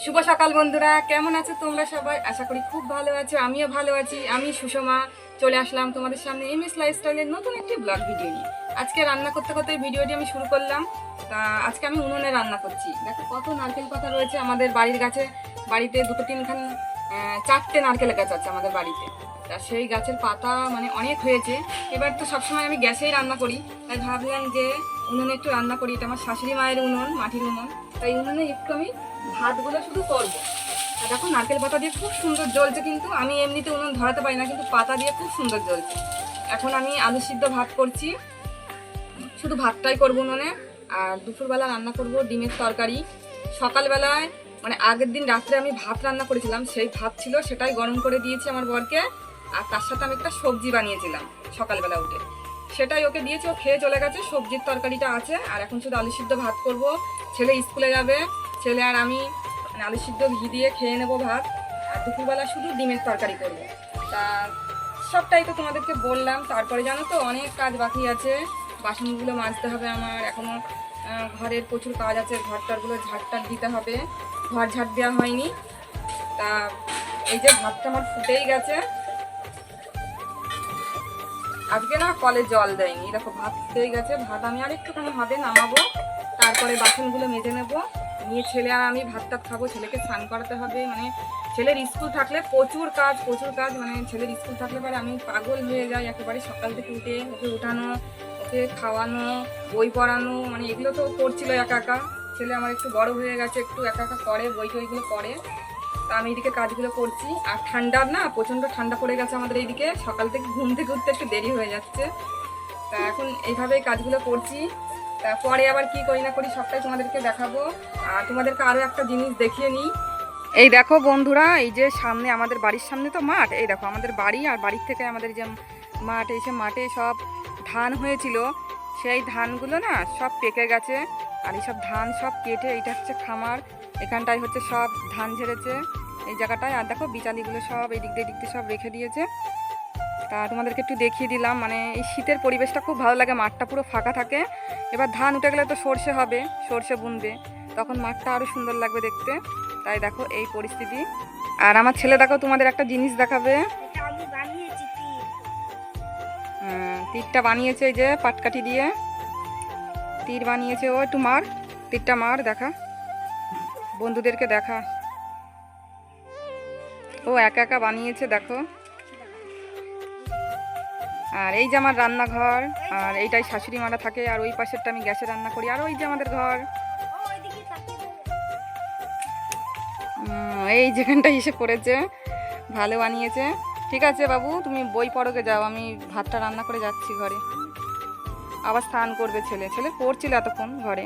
শুভ সকাল বন্ধুরা, কেমন আছো তোমরা সবাই? আশা করি খুব ভালো আছো, আমিও ভালো আছি। আমি সুষমা চলে আসলাম তোমাদের সামনে এমএস লাইফস্টাইলের নতুন একটি ব্লগ ভিডিও নিয়ে। আজকে রান্না করতে করতে ভিডিওটি আমি শুরু করলাম। তা আজকে আমি উনুনে রান্না করছি। দেখো কত নারকেল পাতা রয়েছে আমাদের বাড়ির গাছে। বাড়িতে দুটো তিনখান চারটে নারকেল গাছ আছে আমাদের বাড়িতে। তা সেই গাছের পাতা মানে অনেক হয়েছে। এবার তো সবসময় আমি গ্যাসেই রান্না করি, তাই ভাবলাম যে উনুনে একটু রান্না করি। এটা আমার শাশুড়ি মায়ের উনুন, মাটির উনুন। তাই উনুনে একটু আমি ভাতগুলো শুধু করবো। আর দেখো নারকেল পাতা দিয়ে খুব সুন্দর জ্বলছে, কিন্তু আমি এমনিতে উনুন ধরাতে পারি না, কিন্তু পাতা দিয়ে খুব সুন্দর জ্বলছে। এখন আমি আলু সিদ্ধ ভাত করছি, শুধু ভাতটাই করবো উনুনে। আর দুপুরবেলা রান্না করব ডিমের তরকারি। সকালবেলায় মানে আগের দিন রাত্রে আমি ভাত রান্না করেছিলাম, সেই ভাত ছিল, সেটাই গরম করে দিয়েছি আমার বরকে। আর তার সাথে আমি একটা সবজি বানিয়েছিলাম সকালবেলা উঠে, সেটাই ওকে দিয়েছি, ও খেয়ে চলে গেছে। সবজির তরকারিটা আছে, আর এখন শুধু আলু সিদ্ধ ভাত করব। ছেলে স্কুলে যাবে, ছেলে আর আমি মানে আলু সিদ্ধ ঘি দিয়ে খেয়ে নেবো ভাত। আর দুপুরবেলা শুধু ডিমের তরকারি করব। তা সবটাই তো তোমাদেরকে বললাম। তারপরে জানো তো অনেক কাজ বাকি আছে, বাসনগুলো মাজতে হবে আমার এখনও। ঘরের প্রচুর কাজ আছে, ঘরটারগুলো ঝাড়টার দিতে হবে, ঘর ঝাড় দেওয়া হয়নি। তা এই যে ভাতটা আমার ফুটেই গেছে। আজকে না কলে জল দেয়নি, দেখো ভাত ফুটেই গেছে। ভাত আমি আর একটুখানি হবে নামাবো, তারপরে বাসনগুলো মেজে নেবো, নিয়ে ছেলে আর আমি ভাতটা খাবো। ছেলেকে স্নান করাতে হবে, মানে ছেলের স্কুল থাকলে প্রচুর কাজ প্রচুর কাজ। মানে ছেলের স্কুল থাকলে পরে আমি পাগল হয়ে যাই একেবারে। সকাল থেকে উঠে ওকে উঠানো, ওকে খাওয়ানো, বই পড়ানো, মানে এগুলো তো করছিল একা একা। ছেলে আমার একটু বড় হয়ে গেছে, একটু একা একা করে, বই টইগুলো করে। তা আমি এইদিকে কাজগুলো করছি। আর ঠান্ডার না প্রচণ্ড ঠান্ডা পড়ে গেছে আমাদের এইদিকে, সকাল থেকে ঘুম থেকে উঠতে একটু দেরি হয়ে যাচ্ছে। তা এখন এইভাবেই কাজগুলো করছি। তা পরে আবার কি করি না করি সবটাই তোমাদেরকে দেখাবো। আর তোমাদেরকে আরও একটা জিনিস দেখিয়ে নিই। এই দেখো বন্ধুরা, এই যে সামনে আমাদের বাড়ির সামনে তো মাঠ, এই দেখো আমাদের বাড়ি, আর বাড়ির থেকে আমাদের যে মাঠ, এসে মাঠে সব ধান হয়েছিল, সেই ধানগুলো না সব পেকে গেছে। আর এইসব ধান সব কেটে, এইটা হচ্ছে খামার, এখানটায় হচ্ছে সব ধান ঝেড়েছে এই জায়গাটায়। আর দেখো বিচালিগুলো সব এই দিক দিয়ে সব রেখে দিয়েছে। তা তোমাদেরকে একটু দেখিয়ে দিলাম। মানে এই শীতের পরিবেশটা খুব ভালো লাগে, মাঠটা পুরো ফাঁকা থাকে। এবার ধান উঠে গেলে তো সর্ষে হবে, সর্ষে বুনবে, তখন মাঠটা আরও সুন্দর লাগবে দেখতে। তাই দেখো এই পরিস্থিতি। আর আমার ছেলে দেখো তোমাদের একটা জিনিস দেখাবে। তীরটা বানিয়েছে, এই যে পাটকাঠি দিয়ে তীর বানিয়েছে ও। একটু মার, তীরটা মার, দেখা, বন্ধুদেরকে দেখা। ও একা একা বানিয়েছে দেখো। আর এই যে আমার রান্নাঘর, আর এইটাই শাশুড়ি মারা থাকে, আর ওই পাশেরটা আমি গ্যাসে রান্না করি। আর ওই যে আমাদের ঘর, এই যেখানটা এসে পড়েছে, ভালো বানিয়েছে। ঠিক আছে বাবু, তুমি বই পড়োকে যাও, আমি ভাতটা রান্না করে যাচ্ছি ঘরে। আবার স্নান করবে ছেলে, ছেলে পড়ছিল এতক্ষণ ঘরে।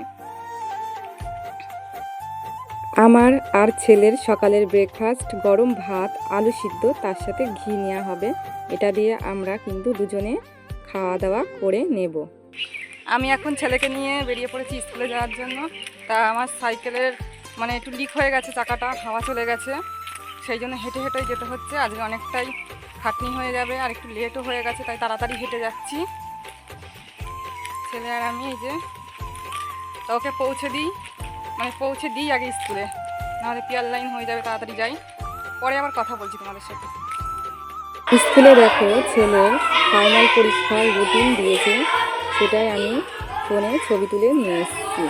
আমার আর ছেলের সকালের ব্রেকফাস্ট গরম ভাত, আলু সিদ্ধ, তার সাথে ঘি নেওয়া হবে। এটা দিয়ে আমরা কিন্তু দুজনে খাওয়া দাওয়া করে নেব। আমি এখন ছেলেকে নিয়ে বেরিয়ে পড়েছি স্কুলে যাওয়ার জন্য। তা আমার সাইকেলের মানে একটু লিক হয়ে গেছে, চাকাটা হাওয়া চলে গেছে, সেই জন্য হেঁটে হেঁটেই যেতে হচ্ছে। আজকে অনেকটাই খাটনি হয়ে যাবে, আর একটু লেটও হয়ে গেছে, তাই তাড়াতাড়ি হেঁটে যাচ্ছি ছেলে আর আমি। এই যে তা ওকে পৌঁছে দিই আগে স্কুলে, নাহলে পিয়ার লাইন হয়ে যাবে। তাড়াতাড়ি যাই, পরে আবার কথা বলছি তোমাদের সাথে। স্কুলে দেখো ছেলের ফাইনাল পরীক্ষার রুটিন দিয়েছে, সেটাই আমি ফোনে ছবি তুলে নিয়ে এসেছি,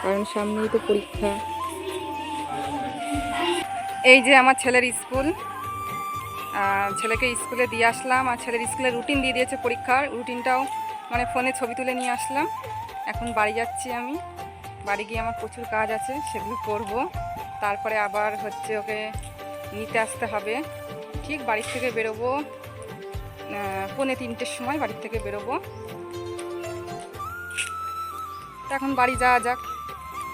কারণ সামনেই তো পরীক্ষা। এই যে আমার ছেলের স্কুল, ছেলেকে স্কুলে দিয়ে আসলাম। আর ছেলের স্কুলে রুটিন দিয়ে দিয়েছে, পরীক্ষার রুটিনটাও মানে ফোনে ছবি তুলে নিয়ে আসলাম। এখন বাড়ি যাচ্ছি আমি। বাড়ি গিয়ে আমার প্রচুর কাজ আছে, সেগুলো করব। তারপরে আবার হচ্ছে ওকে নিতে আসতে হবে। ঠিক বাড়ির থেকে বেরোবো 2:45-র সময়, বাড়ির থেকে বেরোবো। এখন বাড়ি যাওয়া যাক,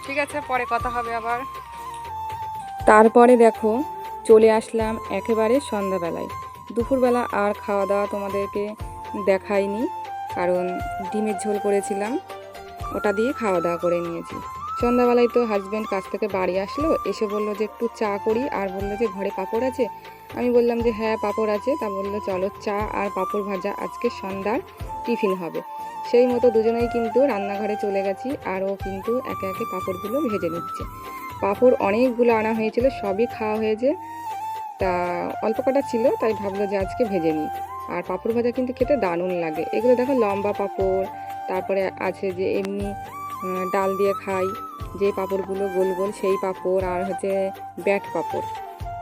ঠিক আছে, পরে কথা হবে আবার। তারপরে দেখো চলে আসলাম একেবারে সন্ধ্যাবেলায়। দুপুরবেলা আর খাওয়া দাওয়া তোমাদেরকে দেখাইনি, কারণ ডিমের ঝোল করেছিলাম, ওটা দিয়ে খাওয়া দাওয়া করে নিয়েছি। সন্ধ্যাবেলায় তো হাজব্যান্ড কাছ থেকে বাড়ি আসলো, এসে বললো যে একটু চা করি, আর বললো যে ঘরে পাঁপড় আছে। আমি বললাম যে হ্যাঁ পাঁপড় আছে। তা বললো চলো চা আর পাঁপড় ভাজা আজকে সন্ধ্যার টিফিন হবে। সেই মতো দুজনেই কিন্তু রান্নাঘরে চলে গেছি, আর ও কিন্তু একে একে পাঁপড়গুলো ভেজে নিচ্ছে। পাঁপড় অনেকগুলো আনা হয়েছিল, সবই খাওয়া হয়েছে। তা অল্প কটা ছিল, তাই ভাবলো যে আজকে ভেজে নিই। আর পাঁপড় ভাজা কিন্তু খেতে দারুণ লাগে। এগুলো দেখো লম্বা পাঁপড়, তারপরে আছে যে এমনি ডাল দিয়ে খাই যে পাঁপড়গুলো গোল গোল, সেই পাঁপড়, আর হচ্ছে ব্যাট পাঁপড়।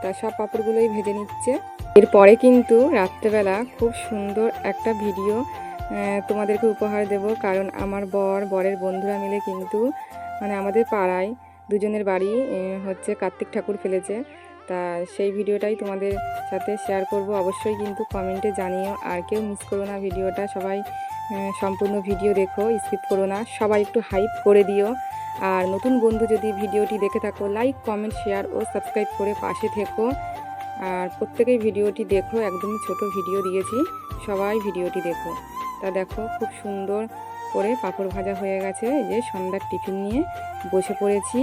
তা সব পাঁপড়গুলোই ভেজে নিচ্ছে। এরপরে কিন্তু রাত্রেবেলা খুব সুন্দর একটা ভিডিও তোমাদেরকে উপহার দেব, কারণ আমার বরের বন্ধুরা মিলে কিন্তু মানে আমাদের পাড়ায় দুজনের বাড়ি হচ্ছে কার্তিক ঠাকুর ফেলেছে। তা সেই ভিডিওটাই তোমাদের সাথে শেয়ার করব। অবশ্যই কিন্তু কমেন্টে জানিও, আর কেউ মিস করো না ভিডিওটা। সবাই সম্পূর্ণ ভিডিও দেখো, স্কিপ করো না। সবাই একটু হাইপ করে দিও। আর নতুন বন্ধু যদি ভিডিওটি দেখে থাকো, লাইক, কমেন্ট, শেয়ার ও সাবস্ক্রাইব করে পাশে থেকো। আর প্রত্যেকেই ভিডিওটি দেখো, একদমই ছোট ভিডিও দিয়েছি, সবাই ভিডিওটি দেখো। তা দেখো খুব সুন্দর করে পাঁপড় ভাজা হয়ে গেছে। এই যে সন্ধ্যার টিফিন নিয়ে বসে পড়েছি।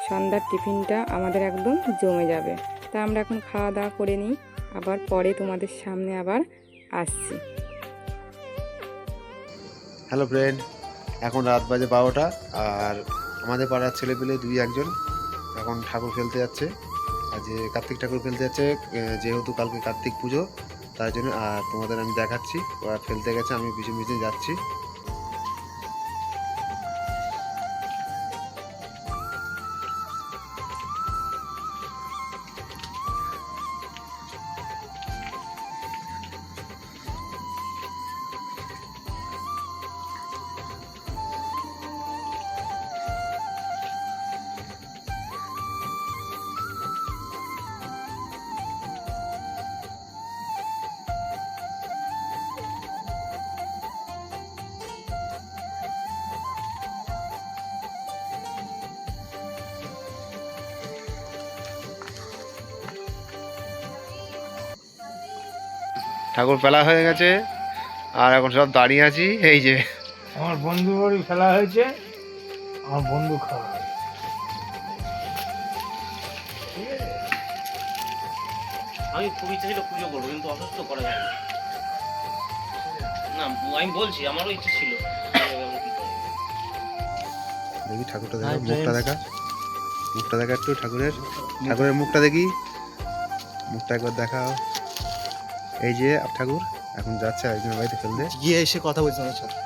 সন্ধ্যার টিফিনটা আমাদের একদম জমে যাবে। তা আমরা এখন খাওয়া দাওয়া করে নিই, আবার পরে তোমাদের সামনে আবার আসছি। হ্যালো ফ্রেন্ড, এখন রাত বাজে 12টা, আর আমাদের পাড়ার ছেলেপেলে 2-1 এখন ঠাকুর ফেলতে যাচ্ছে। আজ কার্তিক ঠাকুর ফেলতে যাচ্ছে, যেহেতু কালকে কার্তিক পুজো, তার জন্য। আর তোমাদের আমি দেখাচ্ছি, ওরা ফেলতে গেছে, আমি পিছু পিছু যাচ্ছি। ঠাকুর ফেলা হয়ে গেছে, আর এখন সব দাঁড়িয়ে আছি। এই যে আমার বন্ধু বাড়ি ফেলা হয়েছে, আমার বন্ধু খাওয়া হয়েছে। আমি খুব ইচ্ছা ছিল পুজো করবো, কিন্তু অসুস্থ করা যায় না। আমি বলছি আমারও ইচ্ছে ছিল। দেখি ঠাকুরটা দেখা, মুখটা দেখা, মুখটা দেখা একটু ঠাকুরের মুখটা দেখি, মুখটা একবার দেখাও। এই যে ঠাকুর এখন যাচ্ছে একজনের বাড়িতে ফেলতে। গিয়ে এসে কথা বলছি আমার সাথে।